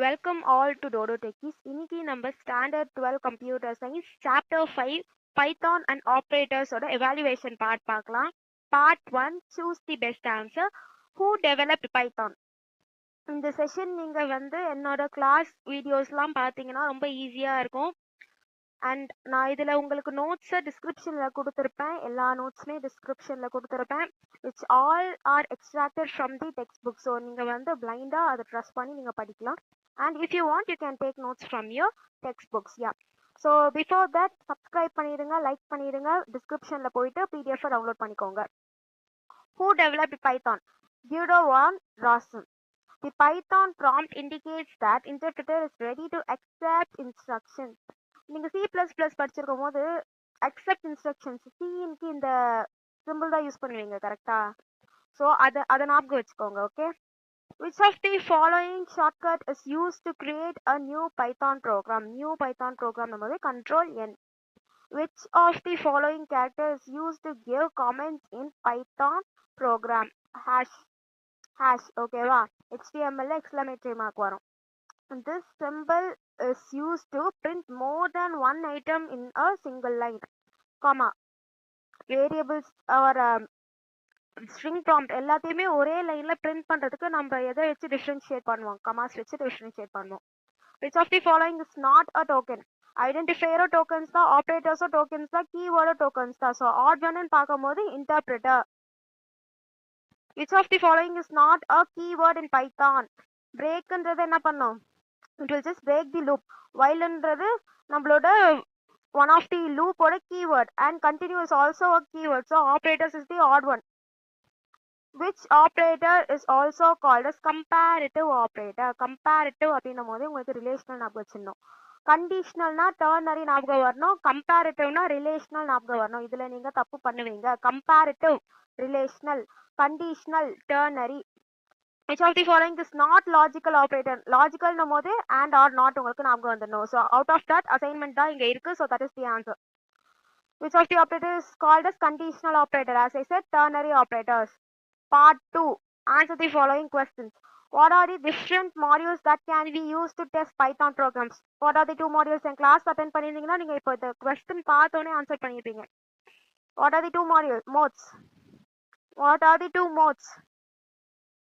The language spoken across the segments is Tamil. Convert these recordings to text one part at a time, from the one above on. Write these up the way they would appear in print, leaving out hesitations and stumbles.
Welcome all to Dodo Techies. இன்னைக்கு நம்ம standard 12 computer science chapter 5 Python and ஆப்ரேட்டர்ஸோட எவாலுவேஷன் பார்க்கலாம். Part 1 choose the best answer. Who developed Python? இந்த செஷன் நீங்கள் என்னோட கிளாஸ் வீடியோஸ்லாம் பார்த்தீங்கன்னா ரொம்ப ஈஸியாக இருக்கும். அண்ட் நான் இதில் உங்களுக்கு நோட்ஸை டிஸ்கிரிப்ஷனில் கொடுத்துருப்பேன். எல்லா நோட்ஸுமே டிஸ்கிரிப்ஷனில் கொடுத்துருப்பேன். Which all are extracted from the textbook. So நீங்கள் பிளைண்டாக அதை ட்ரஸ்ட் பண்ணி நீங்கள் படிக்கலாம். And if you want, you can take notes from your textbooks. Yeah. So before that, subscribe பண்ணிடுங்க, like பண்ணிடுங்க, descriptionல போயிட்டு PDF download பண்ணிக்கோங்க. Who developed Python? Guido van Rossum. The Python prompt indicates that interpreter is ready to accept instructions. நீங்க C++ படிச்சிருக்கும் போது accept instructions C-க்கு இந்த symbol தான் யூஸ் பண்ணுவீங்க, கரெக்டா? ஸோ அதை ஞாபகம் வச்சுக்கோங்க. Okay. Which of the following shortcut is used to create a new Python program? New Python program number Control N. Which of the following character is used to give comments in Python program? Hash. Okay, va. HTML exclamatory mark varum. This symbol is used to print more than one item in a single line. Comma. Variables or string prompt எல்லாத்தையுமே ஒரே லைன்ல பிரிண்ட் பண்றதுக்கு நம்ம எதை வச்சு டிஃபரன்ஷியேட் பண்ணுவோம்? கமாஸ் வச்சு டிஃபரன்ஷியேட் பண்ணுவோம். Which of the following is not a token? ஐடென்டிஃபையரோ டோக்கன்ஸ் தான், ஆப்ரேட்டர்ஸோ டோக்கன்ஸ் தான், கீவேர்டோ டோக்கன்ஸ் தான். ஸோ ஆட் ஒன்னு பார்க்கும்போது interpreter. Which of the following is not a keyword in Python? பிரேக்ன்றது என்ன பண்ணும்? It will just break the loop. வைல்ன்றது நம்மளோட ஒன் ஆஃப் தி லூப்போட keyword. And continue is also a keyword. So operators is the odd one. Which operator is also called as comparative operator? Comparative அப்படின்னும் போது உங்களுக்கு ரிலேஷனல் ஞாபகம் வச்சிடணும். கண்டிஷனல்னா டர்னரி ஞாபகம் வரணும். கம்பேரிட்டிவ்னா ரிலேஷனல் ஞாபகம் வரணும். இதுல நீங்க தப்பு பண்ணுவீங்க. Comparative relational, conditional ternary. Which of the following is not logical operator? Logical னும் போது and or not உங்களுக்கு ஞாபகம் வந்துடணும். So out of that assignment தான் இங்க இருக்கு. So that is the answer. Which of the operator is called as conditional operator? As I said, ternary operators. Part 2. Answer the following questions. What are the different modules that can be used to test Python programs? What are the two modules? In class attend பண்ணிருந்தீங்கன்னா நீங்க இப்போ இந்த question பார்த்தோனே ஆன்சர் பண்ணிருப்பீங்க. What are the two modes? What are the two modes?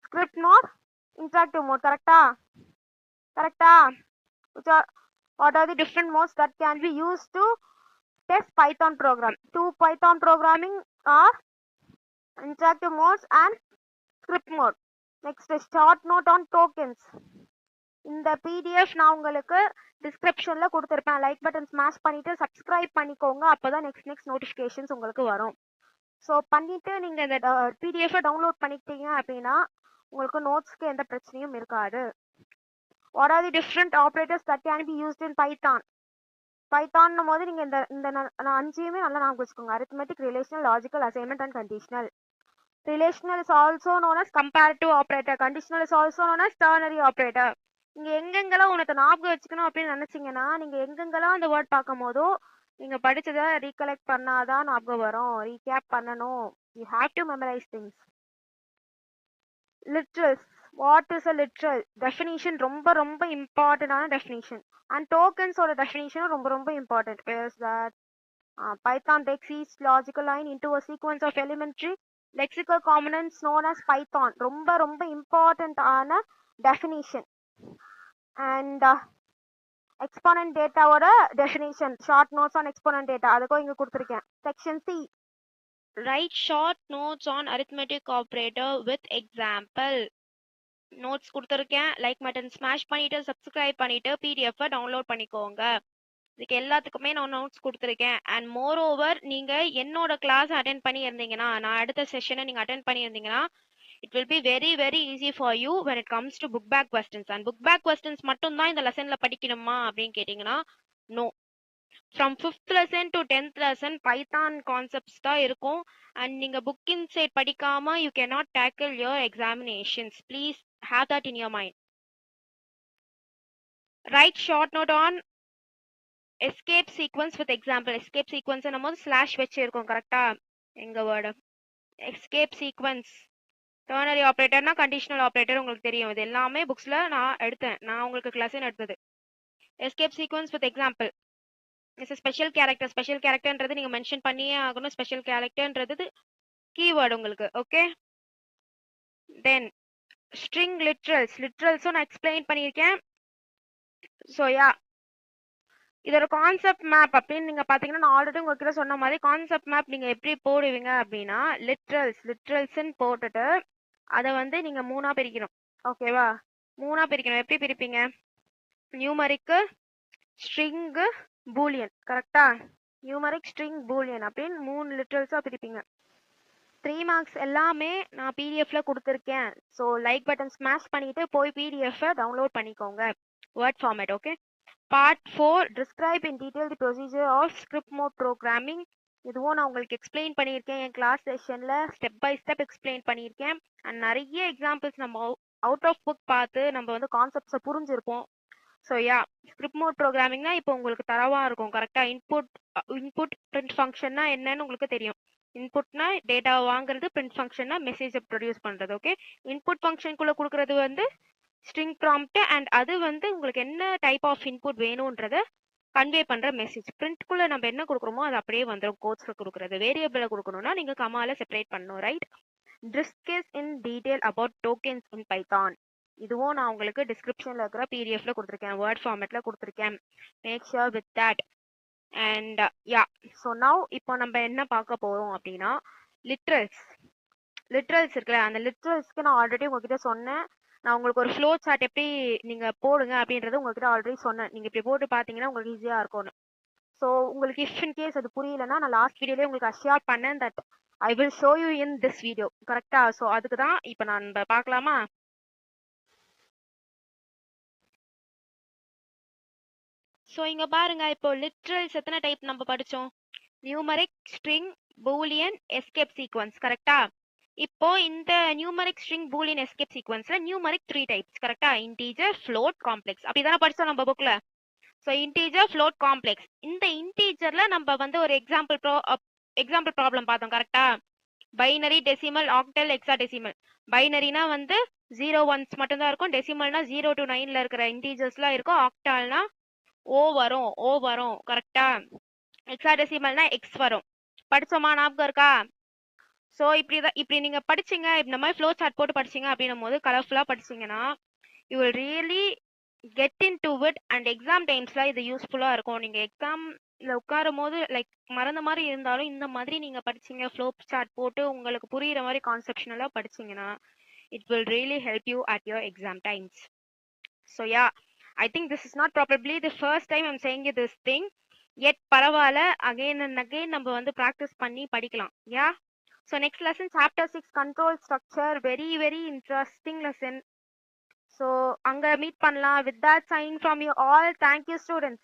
Script mode, interactive mode. Correcta? What are the different modes that can be used to test Python program? Two Python programming are interactive modes and script mode. Next is short note on tokens. இந்த PDF நான் உங்களுக்கு டிஸ்கிரிப்ஷன்ல கொடுத்துருப்பேன். லைக் பட்டன் ஸ்மாஷ் பண்ணிட்டு சப்ஸ்கிரைப் பண்ணிக்கோங்க. அப்போதான் நெக்ஸ்ட் நோட்டிஃபிகேஷன்ஸ் உங்களுக்கு வரும். ஸோ பண்ணிட்டு நீங்க இந்த PDF டவுன்லோட் பண்ணிக்கிட்டீங்க அப்படின்னா உங்களுக்கு நோட்ஸ்க்கு எந்த பிரச்சனையும் இருக்காது. What are the different operators that can be used in Python? பைத்தான்னும் போது நீங்க இந்த அஞ்சுமே நல்லா ஞாபகம் வச்சுக்கோங்க. Arithmetic, relational, logical, assignment and conditional. Relational is also known as comparative operator. Conditional is also known as ternary operator. நீங்க எங்கெங்கெல்லாம் உனக்கு ஞாபகம் வச்சுக்கணும் அப்படின்னு நினைச்சீங்கன்னா நீங்க எங்கெங்கெல்லாம் அந்த வேர்ட் பார்க்கும் போதோ நீங்க படிச்சதை ரீகலெக்ட் பண்ணாதான் ஞாபகம் வரும். ரீகேப் பண்ணணும். You have to memorize things. Literals. What is a literal? Definition ரொம்ப ரொம்ப இம்பார்ட்டன்டான definition. And tokens ஓட definition ரொம்ப ரொம்ப important. Where is that? Python takes each logical line into a sequence of elementary lexical components known as Python. ரொம்ப ரொம்ப இம்பார்ட்டன்ட் ஆன டெஃபினிஷன். அண்ட் எக்ஸ்போனன்ட் டேட்டாவோட definition, short notes on exponent data, அதுக்கும் இங்க கொடுத்துருக்கேன். Section C. Write short notes on arithmetic operator with example. Notes கொடுத்துருக்கேன். லைக் பட்டன் ஸ்மாஷ் பண்ணிட்டு சப்ஸ்கிரைப் பண்ணிட்டு PDF டவுன்லோட் பண்ணிக்கோங்க. இதுக்கு எல்லாத்துக்குமே நான் நோட்ஸ் கொடுத்துருக்கேன். அண்ட் மோர் ஓவர் நீங்க என்னோட கிளாஸ் அட்டென்ட் பண்ணி இருந்தீங்கன்னா, நான் அடுத்த செஷனை நீங்க அட்டென்ட் பண்ணி இருந்தீங்கன்னா it will be very very easy for you when it comes to book back questions. And book back questions மட்டும் தான் இந்த லெசன்ல படிக்கணுமா அப்படின்னு கேட்டீங்கன்னா no. From 5th lesson to 10th lesson Python concepts தான் இருக்கும். and நீங்க book inside படிக்காம you cannot tackle your examinations. Please have that in your mind. Write short note on escape sequence with example. escape sequence நம்ம ஸ்லாஷ் வச்சு இருக்கோம், கரெக்டா? எங்க வேர்டு escape sequence டெர்னரி ஆப்ரேட்டர்னா கண்டிஷனல் ஆப்ரேட்டர் உங்களுக்கு தெரியும். இது எல்லாமே புக்ஸ்ல நான் எடுத்தேன். நான் உங்களுக்கு கிளாஸ் எடுத்தது. Escape sequence with example. It's special character. Special கேரக்டர்ன்றது நீங்க மென்ஷன் பண்ணியே ஆகணும். ஸ்பெஷல் கேரக்டர்ன்றது கீவேர்டு உங்களுக்கு. ஓகே. Then string literals. லிட்ரல்ஸும் நான் எக்ஸ்பிளைன் பண்ணியிருக்கேன். ஸோ யா, இதோட கான்செப்ட் மேப் அப்படின்னு நீங்க பாத்தீங்கன்னா, நான் ஆல்ரெடி உங்ககிட்ட சொன்ன மாதிரி கான்செப்ட் மேப் நீங்க எப்படி போடுவீங்க அப்படின்னா, லிட்ரல்ஸ்ன்னு போட்டுட்டு அதை வந்து நீங்க 3ஆ பிரிக்கணும். ஓகேவா? 3ஆ பிரிக்கணும். எப்படி பிரிப்பீங்க? Numeric, string, Boolean. கரெக்டா? நியூமரிக், ஸ்ட்ரிங், பூலியன் அப்படின்னு 3 லிட்ரல்ஸா பிரிப்பீங்க. 3 மார்க்ஸ் எல்லாமே நான் பிடிஎஃப்ல கொடுத்துருக்கேன். ஸோ லைக் பட்டன் ஸ்மாஷ் பண்ணிட்டு போய் பிடிஎஃப் டவுன்லோட் பண்ணிக்கோங்க. Word format. Okay. Part 4 describe in detail the procedure of script mode programming. இதுவும் நான் உங்களுக்கு எக்ஸ்பிளைன் பண்ணியிருக்கேன் என் கிளாஸ் செஷன்ல ஸ்டெப் பை ஸ்டெப் எக்ஸ்பிளைன் பண்ணியிருக்கேன். அண்ட் நிறைய எக்ஸாம்பிள்ஸ் நம்ம அவுட் ஆஃப் புக் பார்த்து நம்ம வந்து கான்செப்ட்ஸை புரிஞ்சிருப்போம். ஸோ யா, ஸ்கிரிப்ட் மோட் ப்ரோக்ராமிங்னா இப்போ உங்களுக்கு தரவா இருக்கும். கரெக்டா? இன்புட் பிரிண்ட் ஃபங்க்ஷன்னா என்னன்னு உங்களுக்கு தெரியும். இன்புட்னா டேட்டா வாங்குறது, பிரிண்ட் ஃபங்க்ஷன்னா மெசேஜை ப்ரொடியூஸ் பண்றது. ஓகே. இன்புட் ஃபங்க்ஷனுக்குள்ள கொடுக்கறது வந்து ஸ்ட்ரிங் ப்ராம்ப்ட், அண்ட் அது வந்து உங்களுக்கு என்ன டைப் ஆஃப் இன்புட் வேணும்ன்றத கன்வே பண்ற மெசேஜ். பிரிண்ட்குள்ள நம்ம என்ன கொடுக்குறோமோ அது அப்படியே வந்துடும். கோட்ஸ்ல கொடுக்குறது. வேரியபிள கொடுக்கணும்னா நீங்க கமால செப்பரேட் பண்ணணும். Right? Discuss in detail about tokens in Python. இதுவும் நான் உங்களுக்கு டிஸ்கிரிப்ஷன்ல இருக்கிற பிடிஎஃப்ல கொடுத்துருக்கேன். வேர்ட் ஃபார்மேட்ல கொடுத்துருக்கேன். Make sure with that. And yeah, so now இப்போ நம்ம என்ன பார்க்க போறோம் அப்படின்னா, லிட்ரல்ஸ் இருக்குல்ல, அந்த லிட்ரல்ஸ்க்கு நான் ஆல்ரெடி உங்ககிட்ட சொன்னேன். நான் உங்களுக்கு ஒரு ஃப்ளோ சார்ட் எப்படி நீங்க போடுங்க அப்படின்றது உங்ககிட்ட ஆல்ரெடி சொன்னேன். நீங்க இப்படி போட்டு பாத்தீங்கன்னா உங்களுக்கு ஈஸியா இருக்கும்னு. ஸோ உங்களுக்கு இஃப் இன் கேஸ் அது புரியலன்னா, நான் லாஸ்ட் வீடியோலயே உங்களுக்கு அஷ்யூர் பண்ணேன் that I will show you in this video. கரெக்டா? ஸோ அதுக்கு தான் இப்போ நான் பார்க்கலாமா? ஸோ இங்க பாருங்க, இப்போ லிட்ரல்ஸ் எத்தனை டைப் நம்ம படிச்சோம்? Numeric, string, boolean, escape sequence. கரெக்டா? இப்போ இந்த நியூமரிக், ஸ்ட்ரிங், பூலியன், எஸ்கேப் சீக்வன்ஸ்ல நியூமரிக் 3 டைப்ஸ். கரெக்டா? Integer, float, complex. அப்படிதானே படிச்சோம் நம்ம புக்ல. So integer, float, complex. இந்த இன்டீஜர்ல நம்ம வந்து ஒரு எக்ஸாம்பிள் ப்ராப்ளம் பார்த்தோம். கரெக்டா? Binary, decimal, octal, hexadecimal. பைனரினா வந்து 0 1s மட்டும் தான் இருக்கும். டெசிமல்னா 0 to 9ல இருக்கிற இன்டீஜர்ஸ்லாம் இருக்கும். ஆக்டால்னா ஓ வரும். கரெக்டா? ஹெக்ஸாடெசிமல்னா எக்ஸ் வரும். படிச்சோமா? ஞாபகம் இருக்கா? ஸோ இப்படி நீங்க படிச்சீங்க, இந்த மாதிரி ஃப்ளோ சார்ட் போட்டு படிச்சீங்க அப்படின்னும் போது கலர்ஃபுல்லா படிச்சீங்கன்னா you will really get into it. And exam டைம்ஸ்ல இது யூஸ்ஃபுல்லா இருக்கும். நீங்க எக்ஸாம்ல உட்காரும் போது லைக் மறந்த மாதிரி இருந்தாலும் இந்த மாதிரி நீங்க படிச்சீங்க, ஃப்ளோ சார்ட் போட்டு உங்களுக்கு புரியுற மாதிரி கான்செப்ஷனலா படிச்சீங்கன்னா it will really help you at your exam times. So ya, I think this is not probably the first time I'm saying this thing. எட் பரவாயில்ல, அகைன் அண்ட் அகைன் நம்ம வந்து ப்ராக்டிஸ் பண்ணி படிக்கலாம். யா. So next lesson, chapter 6, control structure. Very interesting lesson. So anga meet பண்ணலாம். With that, sign from you all. Thank you students.